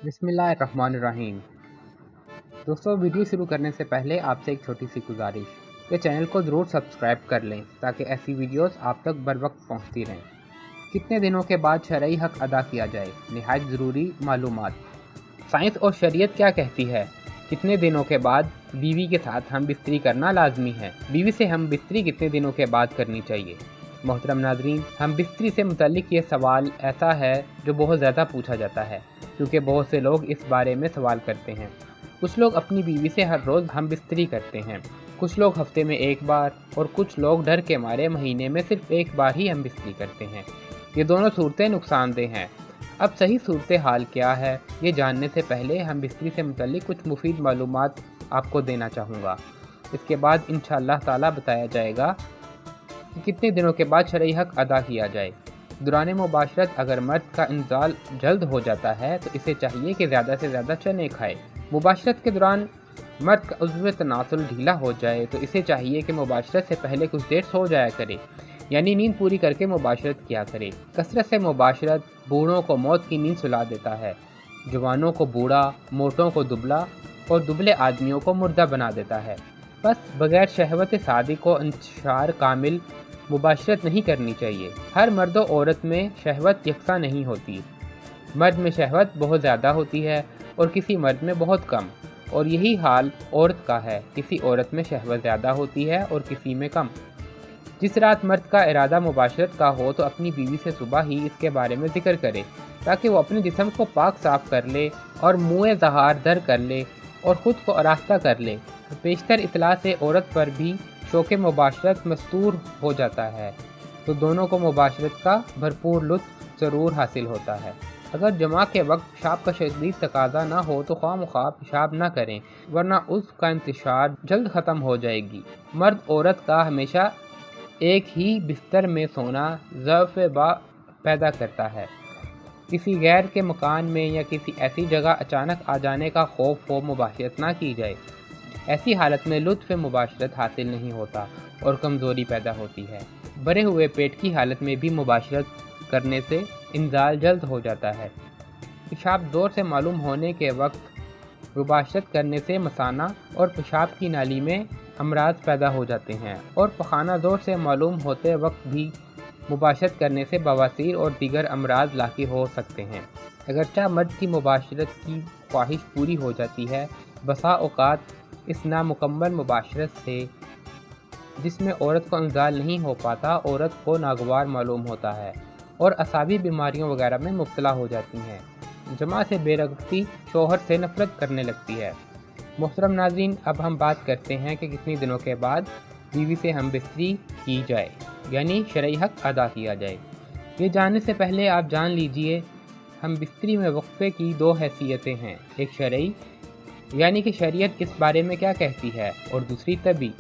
बिस्मिल्लाहिर्रहमानिर्रहीम। दोस्तों, वीडियो शुरू करने से पहले आपसे एक छोटी सी गुजारिश कि चैनल को ज़रूर सब्सक्राइब कर लें ताकि ऐसी वीडियोस आप तक बर वक्त पहुँचती रहें। कितने दिनों के बाद शरई हक़ अदा किया जाए, निहायत ज़रूरी मालूमात। साइंस और शरीयत क्या कहती है? कितने दिनों के बाद बीवी के साथ हम बिस्तरी करना लाजमी है? बीवी से हम बिस्तरी कितने दिनों के बाद करनी चाहिए? मोहतरम नाज़रीन, हम बिस्तरी से मुतल्लिक ये सवाल ऐसा है जो बहुत ज़्यादा पूछा जाता है, क्योंकि बहुत से लोग इस बारे में सवाल करते हैं। कुछ लोग अपनी बीवी से हर रोज़ हम बिस्तरी करते हैं, कुछ लोग हफ्ते में एक बार, और कुछ लोग डर के मारे महीने में सिर्फ एक बार ही हम बिस्तरी करते हैं। ये दोनों सूरतें नुकसानदेह हैं। अब सही सूरत हाल क्या है, ये जानने से पहले हम बिस्तरी से मुतल्लिक कुछ मुफीद मालूमात आपको देना चाहूँगा। इसके बाद इंशाअल्लाह ताला बताया जाएगा कि कितने दिनों के बाद शरई हक़ अदा किया जाए। दौरान मुबाशरत अगर मर्द का इंजाल जल्द हो जाता है तो इसे चाहिए कि ज़्यादा से ज़्यादा चने खाए। मुबाशरत के दौरान मर्द का उज़्व तनासुल ढीला हो जाए तो इसे चाहिए कि मुबाशरत से पहले कुछ देर सो जाया करे, यानी नींद पूरी करके मुबाशरत किया करे। कसरत से मुबाशरत बूढ़ों को मौत की नींद सुला देता है, जवानों को बूढ़ा, मोटों को दुबला और दुबले आदमियों को मुर्दा बना देता है। बस बगैर शहवत शादी को इंतशार कामिल मुबाशरत नहीं करनी चाहिए। हर मर्द और औरत में शहवत यकसा नहीं होती। मर्द में शहवत बहुत ज़्यादा होती है और किसी मर्द में बहुत कम, और यही हाल औरत का है। किसी औरत में शहवत ज़्यादा होती है और किसी में कम। जिस रात मर्द का इरादा मुबाशरत का हो तो अपनी बीवी से सुबह ही इसके बारे में जिक्र करे, ताकि वो अपने जिस्म को पाक साफ कर ले और मुँह ज़हार दर कर ले और ख़ुद को आरास्ता कर ले। पेशतर इतला से औरत पर भी शौक़ मुबाशरत मस्तूर हो जाता है, तो दोनों को मुबाशरत का भरपूर लुत्फ़ ज़रूर हासिल होता है। अगर जमा के वक्त पेशाब का शदीद तकाज़ा ना हो तो ख्वाह पेशाब ना करें, वरना उसका इंतशार जल्द ख़त्म हो जाएगी। मर्द औरत का हमेशा एक ही बिस्तर में सोना ज़अफ़ बा पैदा करता है। किसी गैर के मकान में या किसी ऐसी जगह अचानक आ जाने का खौफ हो मुबाशरत ना की जाए। ऐसी हालत में लुत्फ़ मुबाशरत हासिल नहीं होता और कमज़ोरी पैदा होती है। भरे हुए पेट की हालत में भी मुबाशरत करने से इंजाल जल्द हो जाता है। पेशाब ज़ोर से मालूम होने के वक्त मुबाशरत करने से मसाना और पेशाब की नाली में अमराज पैदा हो जाते हैं, और पखाना ज़ोर से मालूम होते वक्त भी मुबाशरत करने से बवासीर और दीगर अमराज लाकी हो सकते हैं। अगरचा मर्द की मुबाशरत की ख्वाहिश पूरी हो जाती है, बसा औक़ात इस नामुकम्मल मुबाशरत से जिसमें औरत को इंजाल नहीं हो पाता, औरत को नागवार मालूम होता है और असाबी बीमारियों वगैरह में मुब्तला हो जाती हैं। जमा से बेरग़बती शोहर से नफ़रत करने लगती है। मोहतरम नाज़रीन, अब हम बात करते हैं कि कितने दिनों के बाद बीवी से हम बिस्तरी की जाए, यानी शरई हक़ अदा किया जाए। ये जानने से पहले आप जान लीजिए हम बिस्तरी में वक्फ़े की दो हैसियतें हैं, एक शरई यानी कि शरीयत इस बारे में क्या कहती है, और दूसरी तबी,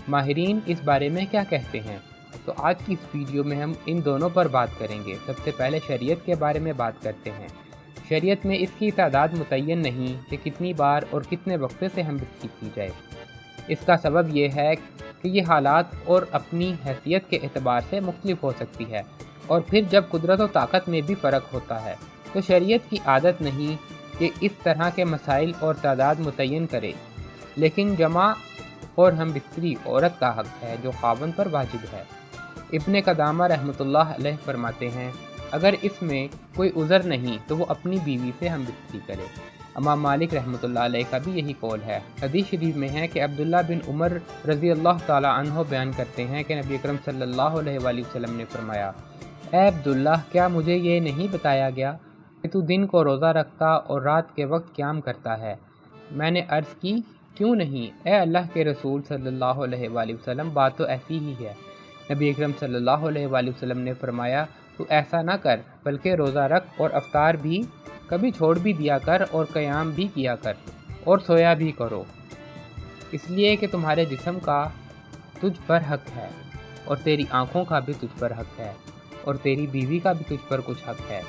माहिरीन इस बारे में क्या कहते हैं। तो आज की इस वीडियो में हम इन दोनों पर बात करेंगे। सबसे पहले शरीयत के बारे में बात करते हैं। शरीयत में इसकी तादाद मुतय्यन नहीं कि कितनी बार और कितने वक्फे से हम बिस्तरी की जाए। इसका सबब यह है कि ये हालात और अपनी हैसियत के एतबार से मुख्तलिफ हो सकती है, और फिर जब कुदरत और ताकत में भी फ़र्क होता है। तो शरीयत की आदत नहीं कि इस तरह के मसाइल और तादाद मुतय्यन करे, लेकिन जमा और हम बिस्तरी औरत का हक़ है जो ख़ावंद पर वाजिब है। इब्ने क़दामा रहमतुल्लाह अलैह फरमाते हैं, अगर इसमें कोई उज़र नहीं तो वो अपनी बीवी से हम बिस्तरी करे। इमाम मालिक रहमतुल्लाह अलैह का भी यही कौल है। हदीस शरीफ में है कि अब्दुल्ला बिन उमर रज़ी अल्लाह ताला अन्हु बयान करते हैं कि नबी अकरम सल्लल्लाहु अलैहि वसल्लम ने फरमाया, ऐ अब्दुल्ला, क्या मुझे ये नहीं बताया गया कि तू दिन को रोज़ा रखता और रात के वक्त क़याम करता है? मैंने अर्ज़ की, क्यों नहीं ए अल्लाह के रसूल सल्लल्लाहु अलैहि वसल्लम, बात तो ऐसी ही है। नबी अकरम सल्लल्लाहु अलैहि वसल्लम ने फरमाया, तू ऐसा ना कर, बल्कि रोज़ा रख और अफ्तार भी कभी छोड़ भी दिया कर और क़याम भी किया कर और सोया भी करो, इसलिए कि तुम्हारे जिस्म का तुझ पर हक़ है, और तेरी आँखों का भी तुझ पर हक़ है, और तेरी बीवी का भी तुझ पर कुछ हक़ है।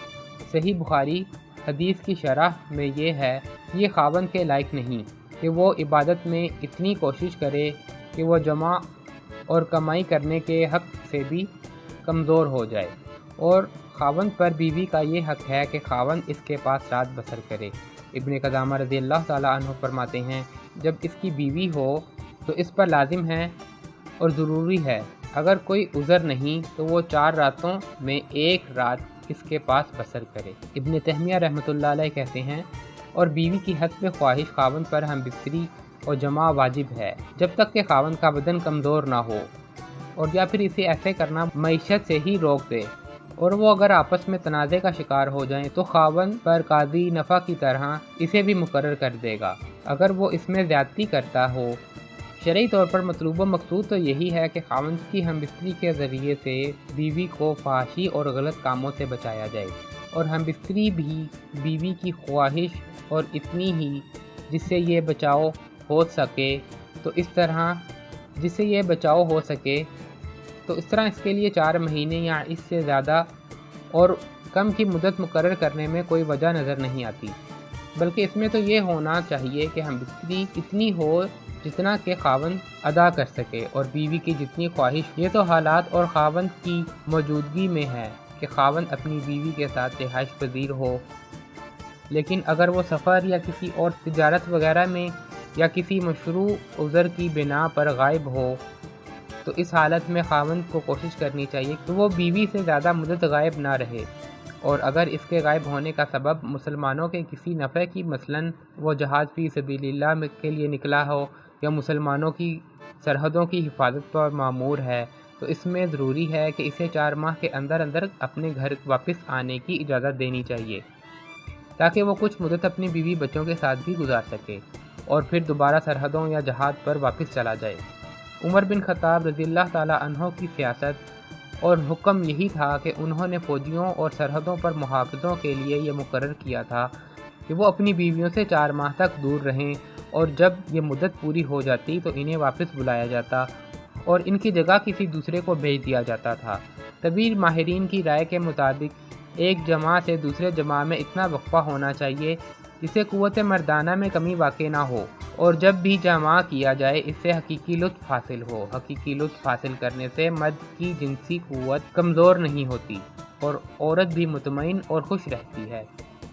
सही बुखारी हदीस की शरह में ये है, ये ख़ावंद के लायक नहीं कि वो इबादत में इतनी कोशिश करे कि वो जमा और कमाई करने के हक़ से भी कमज़ोर हो जाए, और خاوند پر بیوی کا یہ حق ہے کہ خاوند اس کے پاس رات بسر کرے۔ ابن قدامہ رضی اللہ تعالیٰ عنہ فرماتے ہیں جب اس کی بیوی ہو تو اس پر لازم ہے اور ضروری ہے، اگر کوئی عذر نہیں تو وہ 4 راتوں میں 1 رات اس کے پاس بسر کرے۔ ابن تیمیہ رحمۃ اللہ علیہ کہتے ہیں اور بیوی کی حسب خواہش خاوند پر ہم بستری اور جماع واجب ہے جب تک کہ خاوند کا بدن کمزور نہ ہو، اور یا پھر اسے ایسے کرنا معیشت سے ہی روک دے، اور وہ اگر آپس میں تنازع کا شکار ہو جائیں تو خاوند پر قاضی نفع کی طرح اسے بھی مقرر کر دے گا اگر وہ اس میں زیادتی کرتا ہو۔ شرعی طور پر مطلوب و مقصود تو یہی ہے کہ خاوند کی ہم بستری کے ذریعے سے بیوی کو فحاشی اور غلط کاموں سے بچایا جائے، اور ہم بستری بھی بیوی کی خواہش اور اتنی ہی جس سے یہ بچاؤ ہو سکے تو اس طرح اس کے لیے 4 مہینے یا اس سے زیادہ اور کم کی مدت مقرر کرنے میں کوئی وجہ نظر نہیں آتی، بلکہ اس میں تو یہ ہونا چاہیے کہ ہم بستری اتنی ہو جتنا کہ خاوند ادا کر سکے اور بیوی کی جتنی خواہش۔ یہ تو حالات اور خاوند کی موجودگی میں ہے کہ خاوند اپنی بیوی کے ساتھ رہائش پذیر ہو، لیکن اگر وہ سفر یا کسی اور تجارت وغیرہ میں یا کسی مشروع عذر کی بنا پر غائب ہو تو اس حالت میں خاوند کو کوشش کرنی چاہیے کہ وہ بیوی سے زیادہ مدت غائب نہ رہے، اور اگر اس کے غائب ہونے کا سبب مسلمانوں کے کسی نفع کی، مثلاً وہ جہاد فی سبیل اللہ کے لیے نکلا ہو یا مسلمانوں کی سرحدوں کی حفاظت پر مامور ہے، تو اس میں ضروری ہے کہ اسے 4 ماہ کے اندر اندر اپنے گھر واپس آنے کی اجازت دینی چاہیے تاکہ وہ کچھ مدت اپنی بیوی بچوں کے ساتھ بھی گزار سکے اور پھر دوبارہ سرحدوں یا جہاد پر واپس چلا جائے۔ عمر بن خطاب رضی اللہ تعالیٰ عنہ کی سیاست اور حکم یہی تھا کہ انہوں نے فوجیوں اور سرحدوں پر محافظوں کے لیے یہ مقرر کیا تھا کہ وہ اپنی بیویوں سے 4 ماہ تک دور رہیں، اور جب یہ مدت پوری ہو جاتی تو انہیں واپس بلایا جاتا اور ان کی جگہ کسی دوسرے کو بھیج دیا جاتا تھا۔ طویل ماہرین کی رائے کے مطابق ایک جماع سے دوسرے جماع میں اتنا وقفہ ہونا چاہیے جس سے قوت مردانہ میں کمی واقع نہ ہو، اور جب بھی جماع کیا جائے اس سے حقیقی لطف حاصل ہو۔ حقیقی لطف حاصل کرنے سے مرد کی جنسی قوت کمزور نہیں ہوتی اور عورت بھی مطمئن اور خوش رہتی ہے۔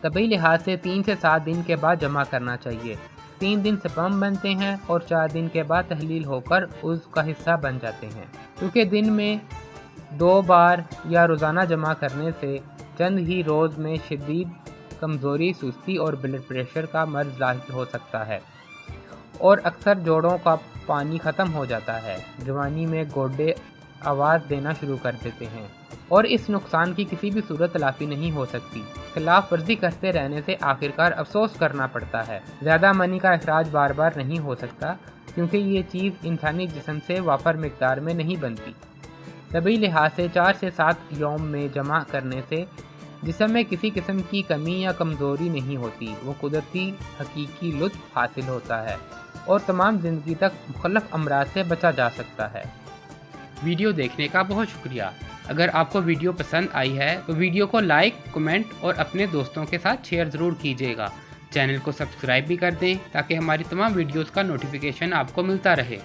طبی لحاظ سے 3 سے 7 دن کے بعد جمع کرنا چاہیے۔ 3 دن سپرم بنتے ہیں اور 4 دن کے بعد تحلیل ہو کر عضو کا حصہ بن جاتے ہیں، کیونکہ دن میں 2 بار یا روزانہ جمع کرنے سے چند ہی روز میں شدید کمزوری، سستی اور بلڈ پریشر کا مرض لاحق ہو سکتا ہے، اور اکثر جوڑوں کا پانی ختم ہو جاتا ہے۔ جوانی میں گوڈے آواز دینا شروع کر دیتے ہیں اور اس نقصان کی کسی بھی صورت تلافی نہیں ہو سکتی۔ خلاف ورزی کرتے رہنے سے آخرکار افسوس کرنا پڑتا ہے۔ زیادہ منی کا اخراج بار بار نہیں ہو سکتا کیونکہ یہ چیز انسانی جسم سے وافر مقدار میں نہیں بنتی۔ طبی لحاظ سے 4 سے 7 یوم میں جمع کرنے سے جسم میں کسی قسم کی کمی یا کمزوری نہیں ہوتی، وہ قدرتی حقیقی لطف حاصل ہوتا ہے اور تمام زندگی تک مختلف امراض سے بچا جا سکتا ہے۔ ویڈیو دیکھنے کا بہت شکریہ۔ اگر آپ کو ویڈیو پسند آئی ہے تو ویڈیو کو لائک، کمنٹ اور اپنے دوستوں کے ساتھ شیئر ضرور کیجیے گا۔ چینل کو سبسکرائب بھی کر دیں تاکہ ہماری تمام ویڈیوز کا نوٹیفیکیشن آپ کو ملتا رہے۔